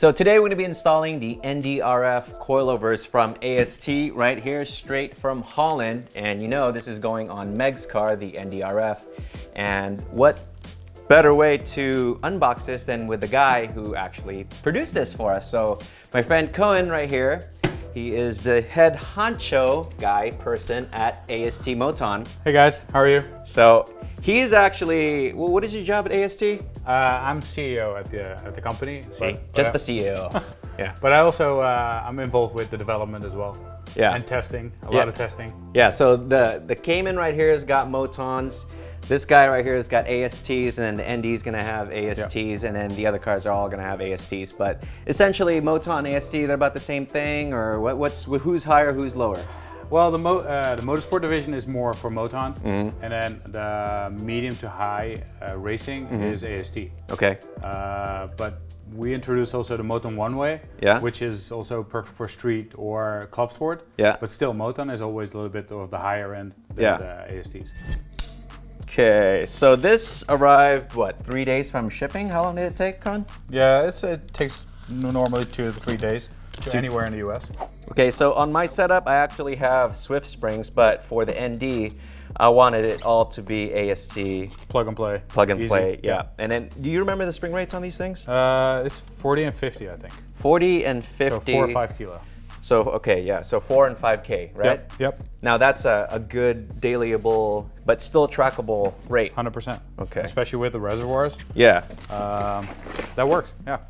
So today we're going to be installing the NDRF coilovers from AST right here, straight from Holland. And you know this is going on Meg's car, the NDRF. And what better way to unbox this than with the guy who actually produced this for us. So my friend Cohen right here, he is the head honcho person at AST Moton. Hey guys, how are you? So he is actually, well, what is your job at AST? I'm CEO at the company. Just the CEO. Yeah. But I also I'm involved with the development as well. Yeah. And testing, a lot of testing. Yeah. So the Cayman right here has got Motons. This guy right here has got ASTs, and then the ND is going to have ASTs, and then the other cars are all going to have ASTs. But essentially, Moton, AST, they're about the same thing, or who's higher, who's lower? Well, the motorsport division is more for Moton, and then the medium to high racing is AST. Okay. But we introduced also the Moton One Way, which is also perfect for street or club sport. Yeah. But still, Moton is always a little bit of the higher end than the ASTs. Okay, so this arrived, what, 3 days from shipping? How long did it take, Con? Yeah, it takes normally 2 to 3 days to anywhere in the US. Okay, so on my setup, I actually have Swift springs, but for the ND, I wanted it all to be AST. Plug and play. Plug and Easy. play, yeah. And then, do you remember the spring rates on these things? It's 40 and 50, I think. 40 and 50. So 4 or 5 kilo. So, okay, yeah, so 4 and 5K, right? Yep. Now that's a good dailyable, but still trackable rate. 100%. Okay. Especially with the reservoirs. Yeah. That works, yeah.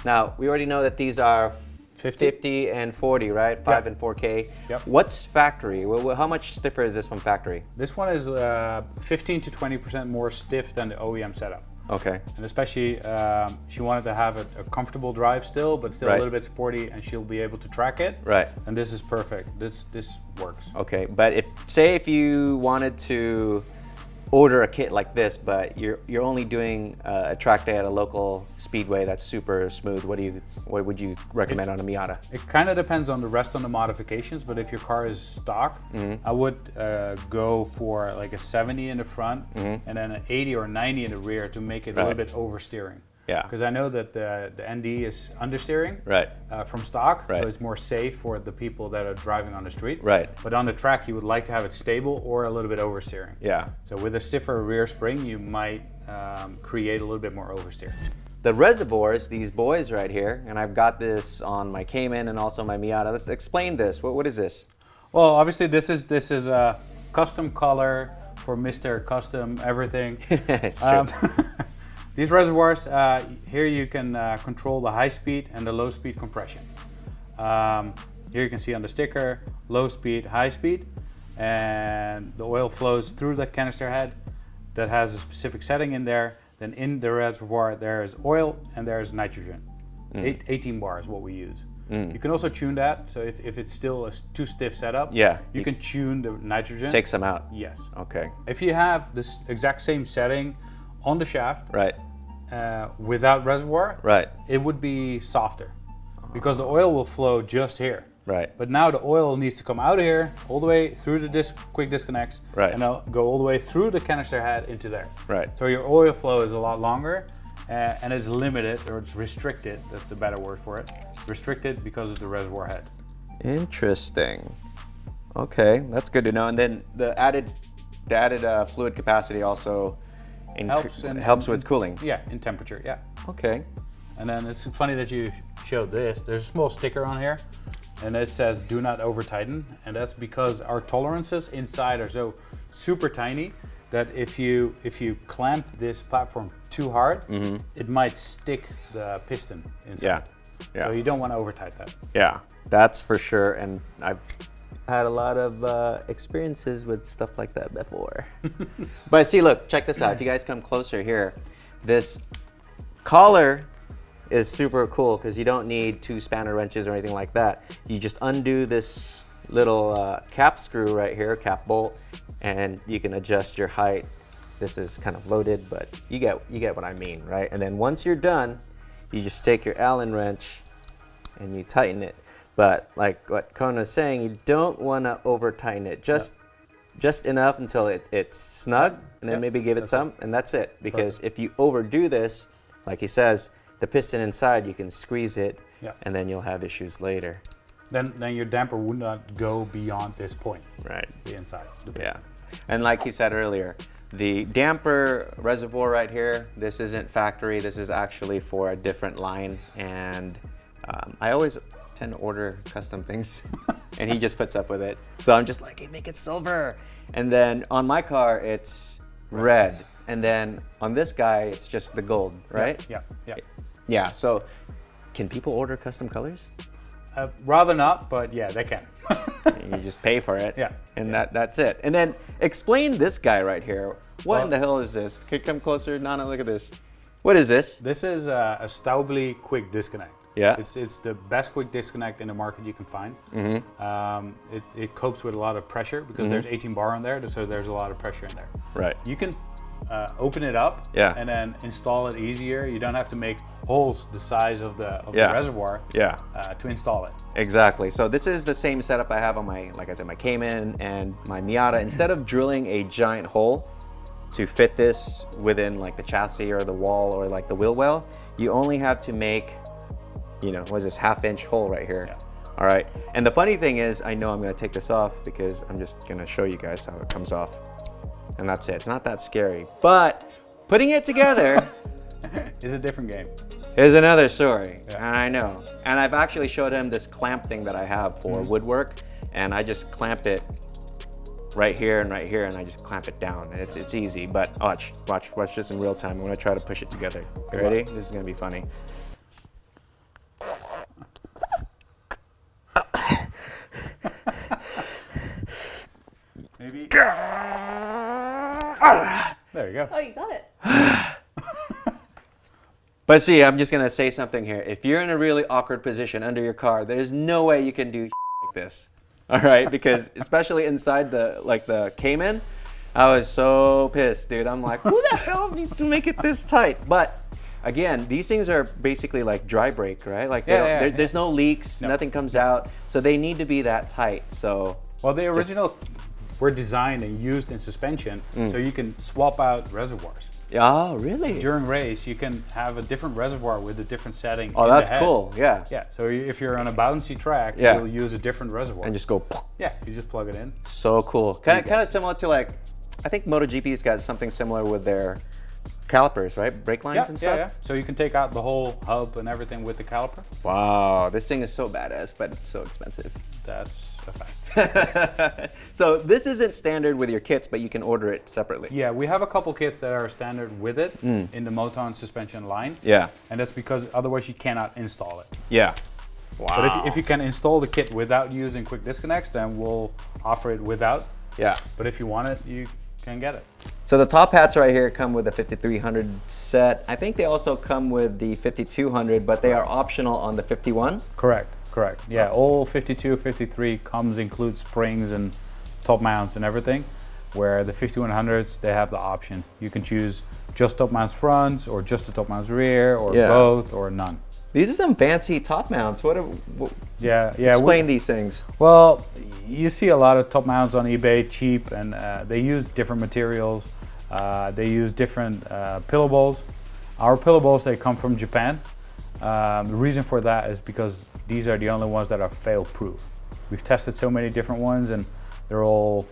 Now, we already know that these are 50 and 40, right? 5 and 4K. Yep. What's factory? How much stiffer is this from factory? This one is 15 to 20% more stiff than the OEM setup. Okay. And especially, she wanted to have a comfortable drive still, but still a little bit sporty, and she'll be able to track it. Right. And this is perfect. This works. Okay, but if you wanted to order a kit like this, but you're only doing a track day at a local speedway that's super smooth, what would you recommend on a Miata? It kind of depends on the rest on the modifications, but if your car is stock, I would go for like a 70 in the front and then an 80 or 90 in the rear to make it a little bit oversteering. Yeah. Because I know that the ND is understeering from stock, so it's more safe for the people that are driving on the street. Right. But on the track, you would like to have it stable or a little bit oversteering. Yeah. So with a stiffer rear spring, you might create a little bit more oversteer. The reservoirs, these boys right here, and I've got this on my Cayman and also my Miata. Let's explain this. What is this? Well, obviously this is a custom color for Mr. Custom Everything. It's true. These reservoirs, here you can control the high speed and the low speed compression. Here you can see on the sticker, low speed, high speed, and the oil flows through the canister head that has a specific setting in there. Then in the reservoir there is oil and there is nitrogen. 18 bar is what we use. You can also tune that, so if it's still a too stiff setup, you can tune the nitrogen. Take some out. Yes. Okay. If you have this exact same setting on the shaft, without reservoir, it would be softer because the oil will flow just here. Right. But now the oil needs to come out of here, all the way through the quick disconnects, and now go all the way through the canister head into there. Right. So your oil flow is a lot longer, and it's limited, or it's restricted. That's the better word for it. Restricted because of the reservoir head. Interesting. Okay, that's good to know. And then the added fluid capacity also helps with cooling. Yeah, in temperature, yeah. Okay. And then it's funny that you showed this. There's a small sticker on here, and it says do not over tighten. And that's because our tolerances inside are so super tiny that if you clamp this platform too hard, it might stick the piston inside. Yeah. So you don't want to over tighten that. Yeah, that's for sure. And I've had a lot of experiences with stuff like that before. But see, look, check this out. If you guys come closer here, this collar is super cool because you don't need 2 spanner wrenches or anything like that. You just undo this little cap screw right here, cap bolt, and you can adjust your height. This is kind of loaded, but you get what I mean, right? And then once you're done, you just take your Allen wrench and you tighten it. But like what Kona is saying, you don't want to over tighten it. Just enough until it's snug, and then maybe give it some, and that's it. Because if you overdo this, like he says, the piston inside, you can squeeze it, Yeah. and then you'll have issues later. Then your damper would not go beyond this point. Right. The inside. The Yeah. piston. And like he said earlier, the damper reservoir right here, this isn't factory. This is actually for a different line. And I always tend to order custom things and he just puts up with it. So I'm just like, hey, make it silver. And then on my car, it's red. And then on this guy, it's just the gold, right? Yeah. Yeah. Yeah. So can people order custom colors? Rather not, but yeah, they can. You just pay for it. Yeah. And that's it. And then explain this guy right here. What in the hell is this? Can you come closer? Nana, look at this. What is this? This is a Staubli quick disconnect. Yeah. It's the best quick disconnect in the market you can find. It copes with a lot of pressure because there's 18 bar on there, so there's a lot of pressure in there. Right. You can open it up and then install it easier. You don't have to make holes the size of the reservoir to install it. Exactly. So this is the same setup I have on my, like I said, my Cayman and my Miata. Instead of drilling a giant hole to fit this within like the chassis or the wall or like the wheel well, you only have to make, you know, what is this, half-inch hole right here. Yeah. All right. And the funny thing is, I know I'm going to take this off because I'm just going to show you guys how it comes off. And that's it. It's not that scary. But putting it together is a different game. is another story. Yeah. I know. And I've actually showed him this clamp thing that I have for woodwork. And I just clamp it right here, and I just clamp it down. And it's easy. But watch this in real time. I'm going to try to push it together. You ready? This is going to be funny. Maybe. There you go. Oh, you got it. But see, I'm just gonna say something here. If you're in a really awkward position under your car, there's no way you can do like this. All right, because especially inside the Cayman, I was so pissed, dude. I'm like, who the hell needs to make it this tight? But again, these things are basically like dry brake, right? Like there's no leaks, nothing comes out, so they need to be that tight. So well, the original were designed and used in suspension, so you can swap out reservoirs. Oh, really? During race, you can have a different reservoir with a different setting. Oh, that's cool. Yeah. Yeah. So if you're on a bouncy track, Yeah. you'll use a different reservoir. And just go. Yeah, you just plug it in. So cool. Kind of similar to like, I think MotoGP's got something similar with their calipers, right? Brake lines and stuff. Yeah. So you can take out the whole hub and everything with the caliper. Wow, this thing is so badass, but it's so expensive. That's a fact. So this isn't standard with your kits, but you can order it separately. Yeah, we have a couple kits that are standard with it in the Moton suspension line. Yeah. And that's because otherwise you cannot install it. Yeah. Wow. But if you can install the kit without using quick disconnects, then we'll offer it without. Yeah. But if you want it, you can get it. So the top hats right here come with the 5300 set. I think they also come with the 5200, but they are optional on the 51. Correct. Yeah, all 52, 53 includes springs and top mounts and everything, where the 5100s, they have the option. You can choose just top mounts fronts or just the top mounts rear or both or none. These are some fancy top mounts. Yeah. Explain these things. Well, you see a lot of top mounts on eBay, cheap, and they use different materials. They use different pillow bowls. Our pillow bowls, they come from Japan. The reason for that is because these are the only ones that are fail-proof. We've tested so many different ones and they're all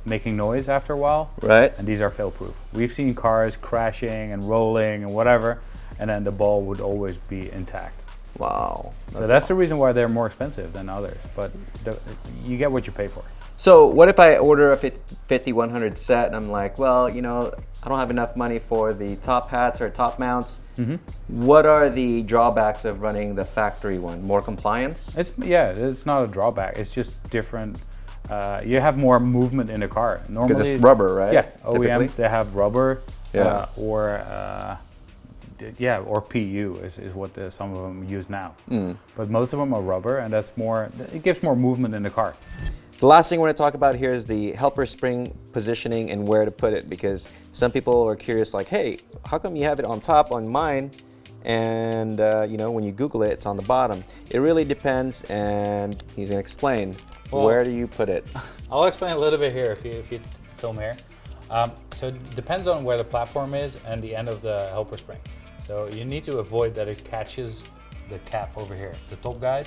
making noise after a while. Right. And these are fail-proof. We've seen cars crashing and rolling and whatever, and then the ball would always be intact. Wow. So that's the reason why they're more expensive than others, but you get what you pay for. So what if I order a 5100 set and I'm like, well, you know, I don't have enough money for the top hats or top mounts. What are the drawbacks of running the factory one? More compliance? It's not a drawback. It's just different. You have more movement in the car. Normally, because it's rubber, right? Yeah, Typically? OEMs, they have rubber. Yeah. Or PU is what some of them use now. But most of them are rubber, and it gives more movement in the car. The last thing we're going to talk about here is the helper spring positioning and where to put it, because some people are curious, like, hey, how come you have it on top on mine, and you know, when you Google it, it's on the bottom? It really depends, and he's going to explain. Well, where do you put it? I'll explain a little bit here if you film here. So it depends on where the platform is and the end of the helper spring. So you need to avoid that it catches the cap over here, the top guide.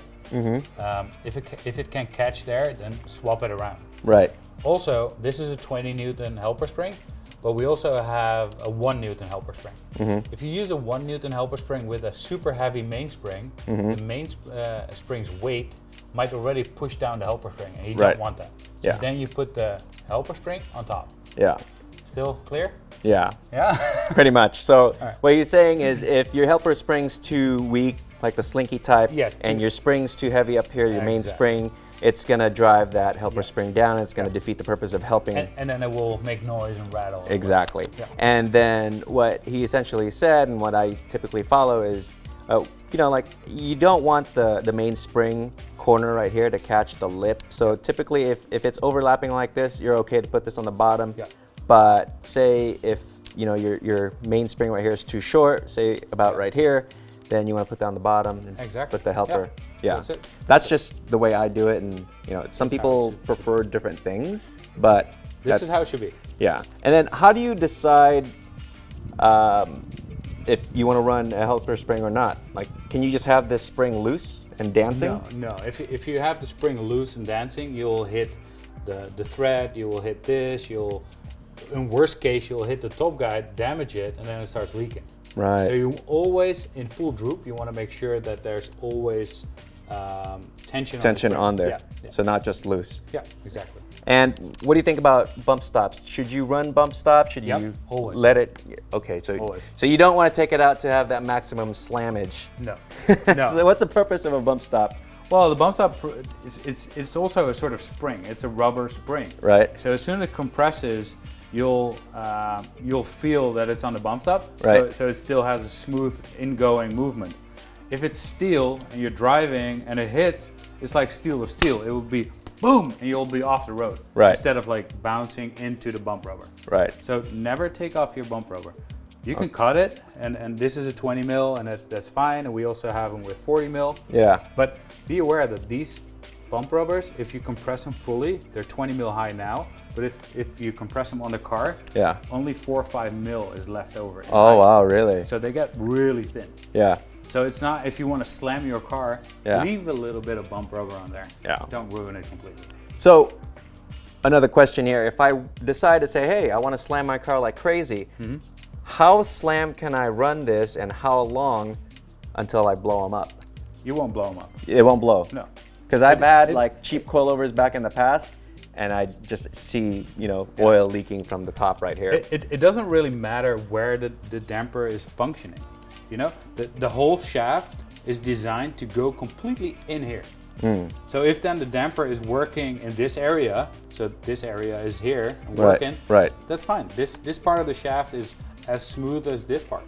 If it can catch there, then swap it around. Right. Also, this is a 20 Newton helper spring, but we also have a 1 Newton helper spring. If you use a 1 Newton helper spring with a super heavy mainspring, the spring's weight might already push down the helper spring, and you don't want that. So then you put the helper spring on top. Yeah. Still clear? Yeah. Yeah. Pretty much. So what you're saying is if your helper spring's too weak, like the slinky type, and your spring's too heavy up here, your main spring, it's going to drive that helper spring down. It's going to defeat the purpose of helping. And then it will make noise and rattle. Exactly. And then what he essentially said, and what I typically follow is, you know, like you don't want the mainspring corner right here to catch the lip. So typically if it's overlapping like this, you're okay to put this on the bottom. But say if, you know, your mainspring right here is too short, say about right here, then you want to put that on the bottom and put the helper. That's just the way I do it, and you know, some people prefer different things, but this is how it should be. Yeah. And then how do you decide if you want to run a helper spring or not? Like, can you just have this spring loose and dancing? No. If you have the spring loose and dancing, you'll hit the thread, you will hit this, in worst case, you'll hit the top guide, damage it, and then it starts leaking. Right. So you always, in full droop, you want to make sure that there's always tension on there. So not just loose. Yeah, exactly. And what do you think about bump stops? Should you run bump stop? Should you always let it? Okay, so you don't want to take it out to have that maximum slammage. No. So what's the purpose of a bump stop? Well, the bump stop it's also a sort of spring. It's a rubber spring. Right. So as soon as it compresses, you'll feel that it's on the bump stop. Right. So it still has a smooth ingoing movement. If it's steel and you're driving and it hits, it's like steel to steel. It will be boom, and you'll be off the road. Right. Instead of like bouncing into the bump rubber. Right. So never take off your bump rubber. You can cut it, and this is a 20 mil, and that's fine. And we also have them with 40 mil. Yeah. But be aware that these bump rubbers, if you compress them fully, they're 20 mil high now. But if you compress them on the car, only 4 or 5 mil is left over. Oh wow, really? So they get really thin. Yeah. So it's not, if you want to slam your car, leave a little bit of bump rubber on there. Yeah. Don't ruin it completely. So another question here: if I decide to say, hey, I want to slam my car like crazy, how slam can I run this, and how long until I blow them up? You won't blow them up. It won't blow. No. Because I've had like cheap coilovers back in the past, and I just see, you know, oil leaking from the top right here. It doesn't really matter where the damper is functioning. You know, the whole shaft is designed to go completely in here. So if then the damper is working in this area, so this area is here and working, that's fine. This part of the shaft is as smooth as this part.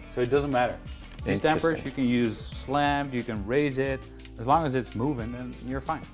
So it doesn't matter. These dampers, you can use slammed, you can raise it. As long as it's moving, then you're fine.